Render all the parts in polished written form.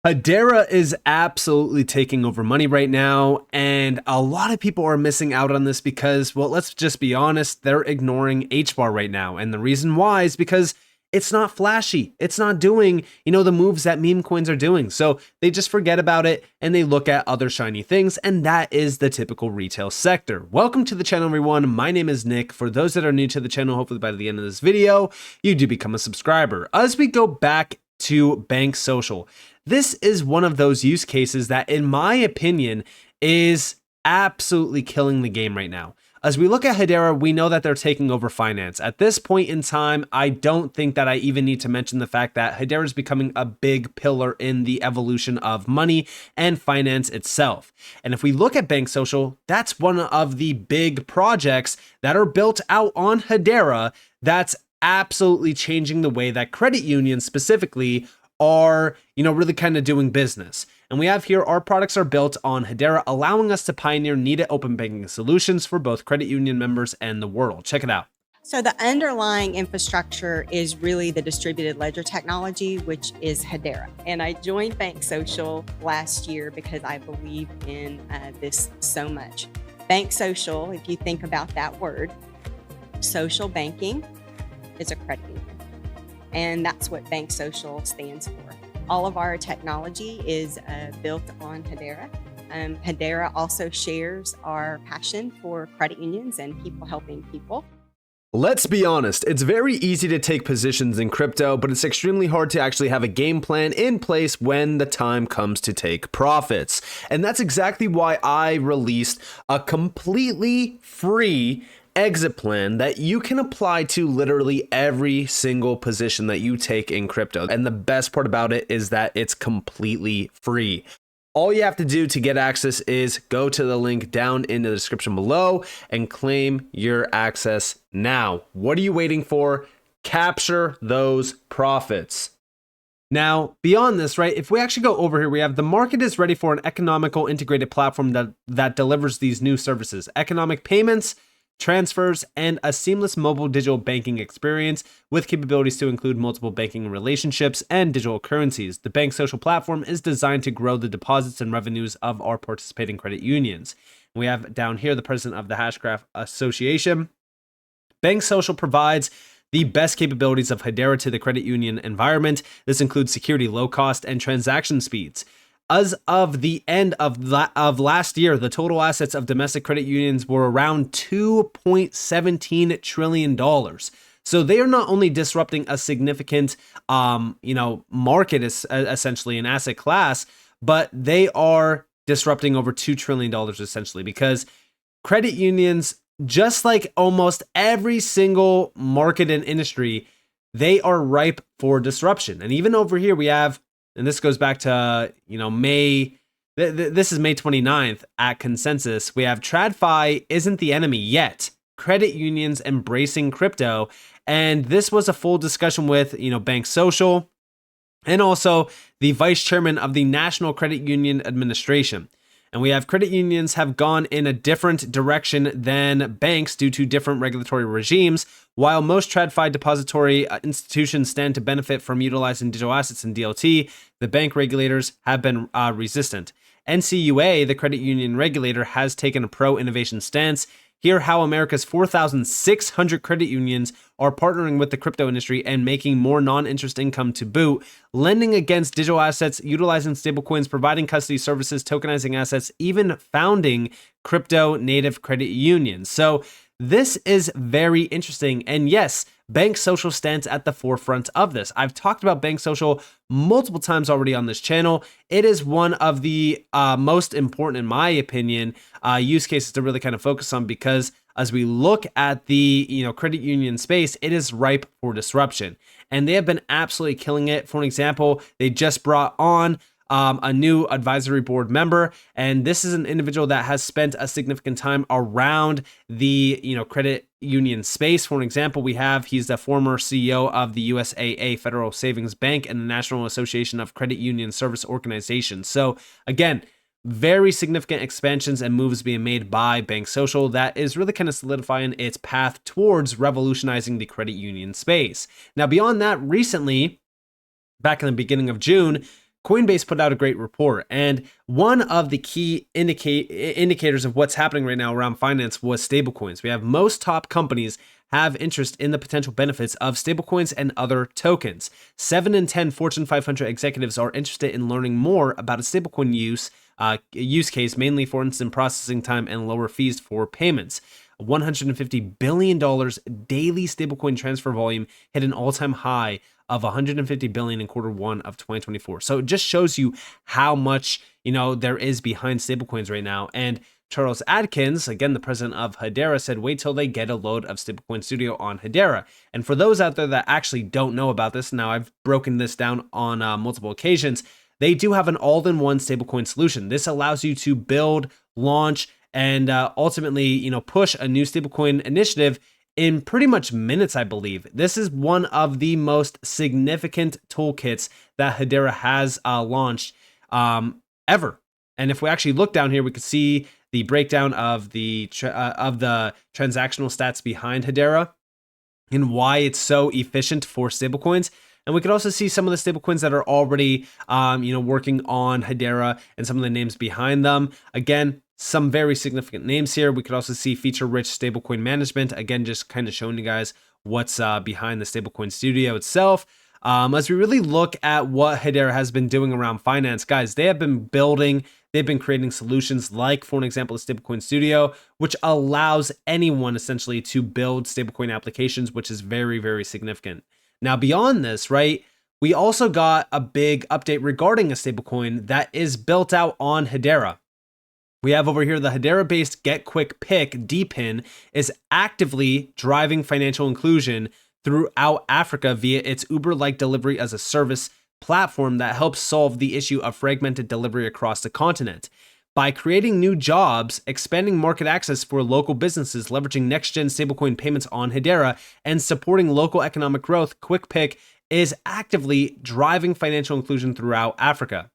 Hedera is absolutely taking over money right now, and a lot of people are missing out on this because, well, let's just be honest, they're ignoring Hbar right now. And the reason why is because it's not flashy. It's not doing, the moves that meme coins are doing. So they just forget about it and they look at other shiny things, and that is the typical retail sector. Welcome to the channel, everyone. My name is Nick. For those that are new to the channel, hopefully by the end of this video, you do become a subscriber. As we go back to Bank Social, this is one of those use cases that, in my opinion, is absolutely killing the game right now. As we look at Hedera, we know that they're taking over finance. At this point in time, I don't think that I even need to mention the fact that Hedera is becoming a big pillar in the evolution of money and finance itself. And if we look at Bank Social, that's one of the big projects that are built out on Hedera that's absolutely changing the way that credit unions specifically are, really kind of doing business. And we have here, our products are built on Hedera, allowing us to pioneer needed open banking solutions for both credit union members and the world. Check it out. So the underlying infrastructure is really the distributed ledger technology, which is Hedera. And I joined Bank Social last year because I believe in this so much. Bank Social, if you think about that word, social banking is a credit union. And that's what Bank Social stands for. All of our technology is built on Hedera. Hedera also shares our passion for credit unions and people helping people. Let's be honest, it's very easy to take positions in crypto, but it's extremely hard to actually have a game plan in place when the time comes to take profits. And that's exactly why I released a completely free exit plan that you can apply to literally every single position that you take in crypto. And the best part about it is that it's completely free. All you have to do to get access is go to the link down in the description below and claim your access now. What are you waiting for? Capture those profits. Now, beyond this, right, if we actually go over here, we have the market is ready for an economical integrated platform that delivers these new services, economic payments, transfers, and a seamless mobile digital banking experience with capabilities to include multiple banking relationships and digital currencies. The Bank Social platform is designed to grow the deposits and revenues of our participating credit unions. We have down here the president of the Hashgraph Association. Bank Social provides the best capabilities of Hedera to the credit union environment. This includes security, low cost, and transaction speeds. As of the end of last year, the total assets of domestic credit unions were around $2.17 trillion. So they are not only disrupting a significant, market, essentially an asset class, but they are disrupting over $2 trillion essentially, because credit unions, just like almost every single market and industry, they are ripe for disruption. And even over here, we have, and this goes back to, May, this is May 29th at Consensus. We have TradFi isn't the enemy yet. Credit unions embracing crypto. And this was a full discussion with, Bank Social and also the vice chairman of the National Credit Union Administration. And we have credit unions have gone in a different direction than banks due to different regulatory regimes. While most TradFi depository institutions stand to benefit from utilizing digital assets in DLT, the bank regulators have been resistant. NCUA, the credit union regulator, has taken a pro-innovation stance. Hear how America's 4,600 credit unions are partnering with the crypto industry and making more non-interest income to boot, lending against digital assets, utilizing stablecoins, providing custody services, tokenizing assets, even founding crypto native credit unions. So this is very interesting. And yes, Bank Social stands at the forefront of this. I've talked about Bank Social multiple times already on this channel. It is one of the most important, in my opinion, use cases to really kind of focus on, because as we look at the credit union space, it is ripe for disruption. And they have been absolutely killing it. For an example, they just brought on a new advisory board member, and this is an individual that has spent a significant time around the credit union space. For an example, he's the former CEO of the USAA Federal Savings Bank and the National Association of Credit Union Service Organizations. So again, very significant expansions and moves being made by Bank Social that is really kind of solidifying its path towards revolutionizing the credit union space. Now, beyond that, recently, back in the beginning of June, Coinbase put out a great report, and one of the key indicators of what's happening right now around finance was stablecoins. We have most top companies have interest in the potential benefits of stablecoins and other tokens. 7 in 10 Fortune 500 executives are interested in learning more about a stablecoin use case, mainly for instant processing time and lower fees for payments. $150 billion daily stablecoin transfer volume hit an all-time high of $150 billion in Q1 of 2024. So it just shows you how much, there is behind stablecoins right now. And Charles Adkins, again, the president of Hedera, said, wait till they get a load of Stablecoin Studio on Hedera. And for those out there that actually don't know about this, now I've broken this down on multiple occasions, they do have an all-in-one stablecoin solution. This allows you to build, launch, and ultimately, push a new stablecoin initiative in pretty much minutes, I believe. This is one of the most significant toolkits that Hedera has launched ever. And if we actually look down here, we could see the breakdown of the transactional stats behind Hedera and why it's so efficient for stablecoins. And we could also see some of the stablecoins that are already, working on Hedera and some of the names behind them. Again, some very significant names here. We could also see feature-rich stablecoin management. Again, just kind of showing you guys what's behind the Stablecoin Studio itself. As we really look at what Hedera has been doing around finance, guys, they've been creating solutions like, for an example, the Stablecoin Studio, which allows anyone essentially to build stablecoin applications, which is very, very significant. Now, beyond this, right, we also got a big update regarding a stablecoin that is built out on Hedera. We have over here the Hedera-based Get Quick Pick DPIN is actively driving financial inclusion throughout Africa via its Uber-like delivery as a service platform that helps solve the issue of fragmented delivery across the continent. By creating new jobs, expanding market access for local businesses, leveraging next-gen stablecoin payments on Hedera, and supporting local economic growth, QuickPick is actively driving financial inclusion throughout Africa.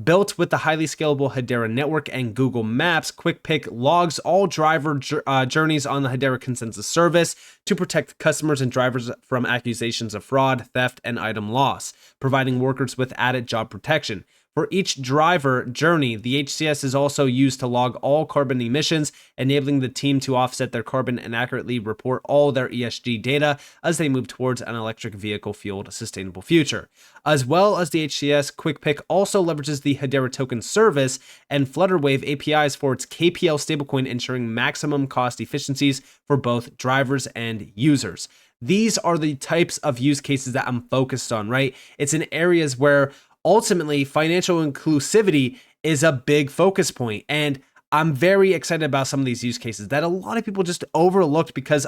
Built with the highly scalable Hedera network and Google Maps, QuickPick logs all driver journeys on the Hedera consensus service to protect customers and drivers from accusations of fraud, theft, and item loss, providing workers with added job protection. For each driver journey, the HCS is also used to log all carbon emissions, enabling the team to offset their carbon and accurately report all their ESG data as they move towards an electric vehicle-fueled sustainable future. As well as the HCS, QuickPick also leverages the Hedera token service and Flutterwave APIs for its KPL stablecoin, ensuring maximum cost efficiencies for both drivers and users. These are the types of use cases that I'm focused on, right? It's in areas where ultimately, financial inclusivity is a big focus point, and I'm very excited about some of these use cases that a lot of people just overlooked because,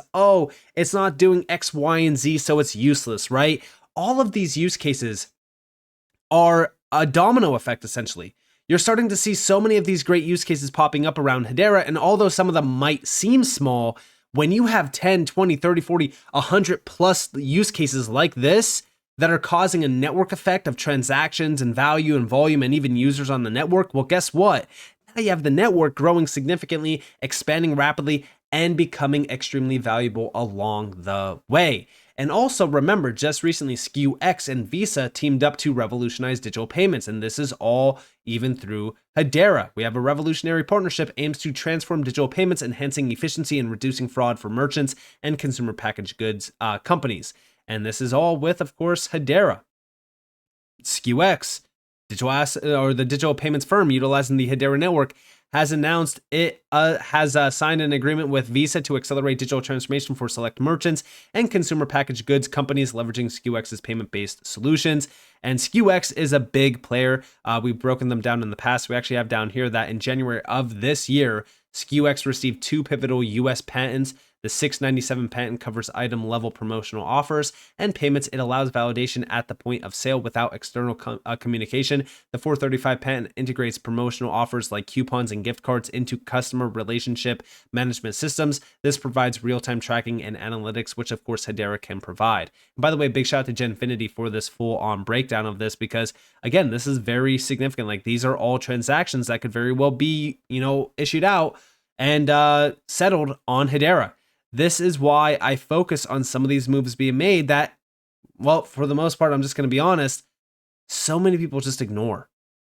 it's not doing X, Y, and Z, so it's useless, right? All of these use cases are a domino effect, essentially. You're starting to see so many of these great use cases popping up around Hedera, and although some of them might seem small, when you have 10, 20, 30, 40, 100 plus use cases like this, that are causing a network effect of transactions and value and volume and even users on the network, well, guess what? Now you have the network growing significantly, expanding rapidly, and becoming extremely valuable along the way. And also remember, just recently, SKUX and Visa teamed up to revolutionize digital payments, and this is all even through Hedera. We have a revolutionary partnership aims to transform digital payments, enhancing efficiency and reducing fraud for merchants and consumer packaged goods companies. And this is all with, of course, Hedera. SKUX, the digital payments firm utilizing the Hedera network, has announced it has signed an agreement with Visa to accelerate digital transformation for select merchants and consumer packaged goods companies leveraging SKUX's payment-based solutions. And SKUX is a big player. We've broken them down in the past. We actually have down here that in January of this year, SKUX received 2 pivotal U.S. patents. The 697 patent covers item-level promotional offers and payments. It allows validation at the point of sale without external communication. The 435 patent integrates promotional offers like coupons and gift cards into customer relationship management systems. This provides real-time tracking and analytics, which of course Hedera can provide. And by the way, big shout out to Genfinity for this full-on breakdown of this because, again, this is very significant. Like, these are all transactions that could very well be, issued out and settled on Hedera. This is why I focus on some of these moves being made that, well, for the most part, I'm just going to be honest, so many people just ignore.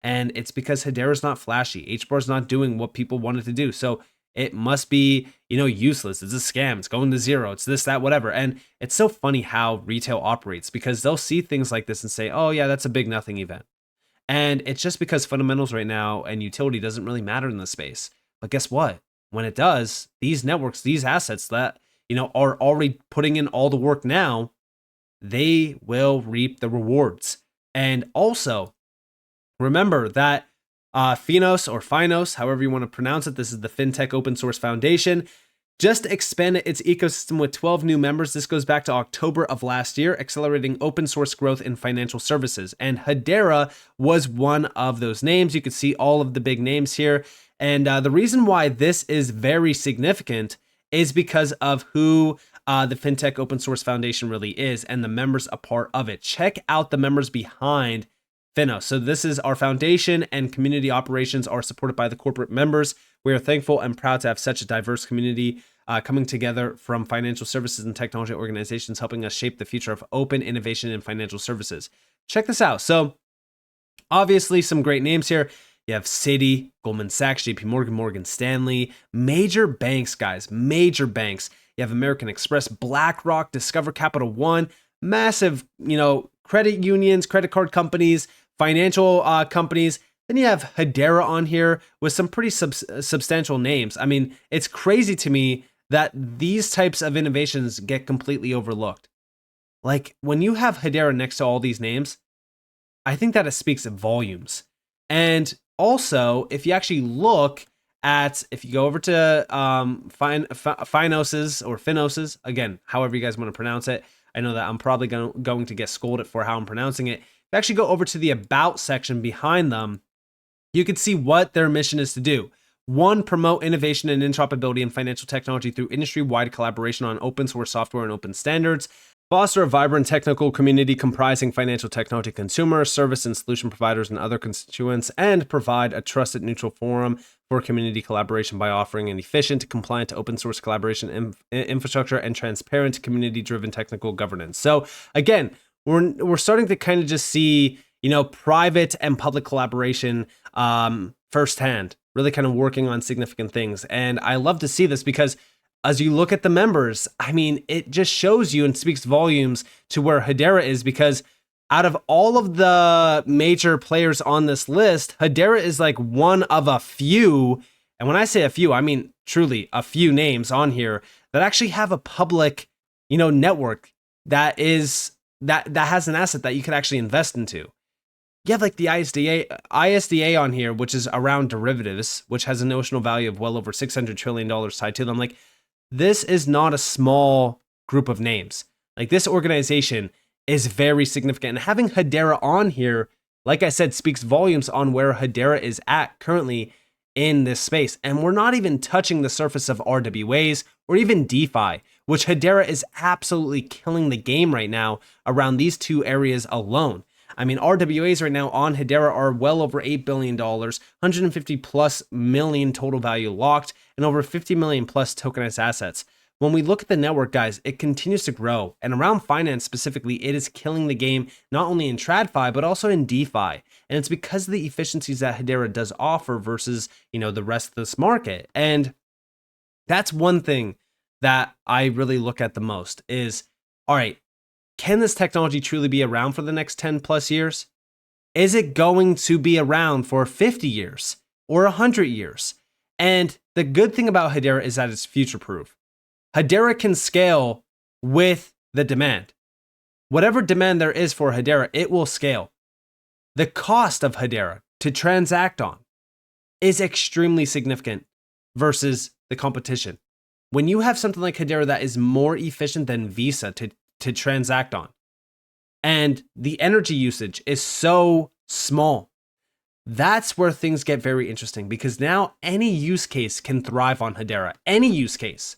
And it's because Hedera's not flashy. HBAR's not doing what people wanted to do. So it must be, useless. It's a scam. It's going to zero. It's this, that, whatever. And it's so funny how retail operates, because they'll see things like this and say, oh yeah, that's a big nothing event. And it's just because fundamentals right now and utility doesn't really matter in this space. But guess what? When it does, these networks, these assets that, are already putting in all the work now, they will reap the rewards. And also, remember that Finos, however you want to pronounce it, this is the FinTech Open Source Foundation, just expanded its ecosystem with 12 new members. This goes back to October of last year, accelerating open source growth in financial services. And Hedera was one of those names. You can see all of the big names here. And the reason why this is very significant is because of who the FinTech Open Source Foundation really is and the members a part of it. Check out the members behind Finos. So this is our foundation, and community operations are supported by the corporate members. We are thankful and proud to have such a diverse community coming together from financial services and technology organizations, helping us shape the future of open innovation in financial services. Check this out. So obviously some great names here. You have Citi, Goldman Sachs, JP Morgan, Morgan Stanley, major banks, guys, major banks. You have American Express, BlackRock, Discover Capital One, massive, credit unions, credit card companies, financial companies. Then you have Hedera on here with some pretty substantial names. I mean, it's crazy to me that these types of innovations get completely overlooked. Like when you have Hedera next to all these names, I think that it speaks volumes. And also, if you actually look at, if you go over to Finos's, again, however you guys want to pronounce it, I know that I'm probably going to get scolded for how I'm pronouncing it. If you actually go over to the About section behind them, you can see what their mission is to do. 1, promote innovation and interoperability in financial technology through industry-wide collaboration on open source software and open standards. Foster a vibrant technical community comprising financial technology consumers, service and solution providers, and other constituents, and provide a trusted neutral forum for community collaboration by offering an efficient, compliant, open source collaboration infrastructure and transparent, community-driven technical governance. So again, we're starting to kind of just see, private and public collaboration firsthand, really kind of working on significant things. And I love to see this because as you look at the members, I mean, it just shows you and speaks volumes to where Hedera is, because out of all of the major players on this list, Hedera is like one of a few. And when I say a few, I mean truly a few names on here that actually have a public, network that has an asset that you could actually invest into. You have like the ISDA on here, which is around derivatives, which has a notional value of well over $600 trillion tied to them. Like, this is not a small group of names. Like, this organization is very significant. And having Hedera on here, like I said, speaks volumes on where Hedera is at currently in this space. And we're not even touching the surface of RWAs or even DeFi, which Hedera is absolutely killing the game right now around these two areas alone. I mean, RWAs right now on Hedera are well over $8 billion, 150 plus million total value locked, and over 50 million plus tokenized assets. When we look at the network, guys, it continues to grow. And around finance specifically, it is killing the game, not only in TradFi, but also in DeFi. And it's because of the efficiencies that Hedera does offer versus, the rest of this market. And that's one thing that I really look at the most is, all right, can this technology truly be around for the next 10 plus years? Is it going to be around for 50 years or 100 years? And the good thing about Hedera is that it's future-proof. Hedera can scale with the demand. Whatever demand there is for Hedera, it will scale. The cost of Hedera to transact on is extremely significant versus the competition. When you have something like Hedera that is more efficient than Visa to transact on, and the energy usage is so small, that's where things get very interesting, because now any use case can thrive on Hedera. Any use case.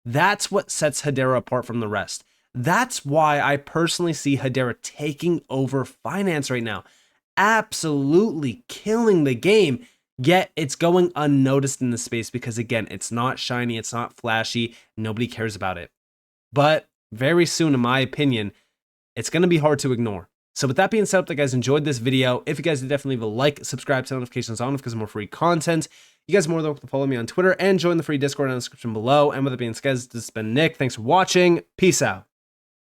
That's what sets Hedera apart from the rest. That's why I personally see Hedera taking over finance right now. Absolutely killing the game, yet it's going unnoticed in the space because, again, it's not shiny, it's not flashy, nobody cares about it. But very soon, in my opinion, it's going to be hard to ignore. So with that being said, if you guys enjoyed this video, if you guys did, definitely leave a like, subscribe, turn notifications on because more free content. You guys are more than welcome to follow me on Twitter and join the free Discord in the description below. And with that being said, this has been Nick. Thanks for watching. Peace out.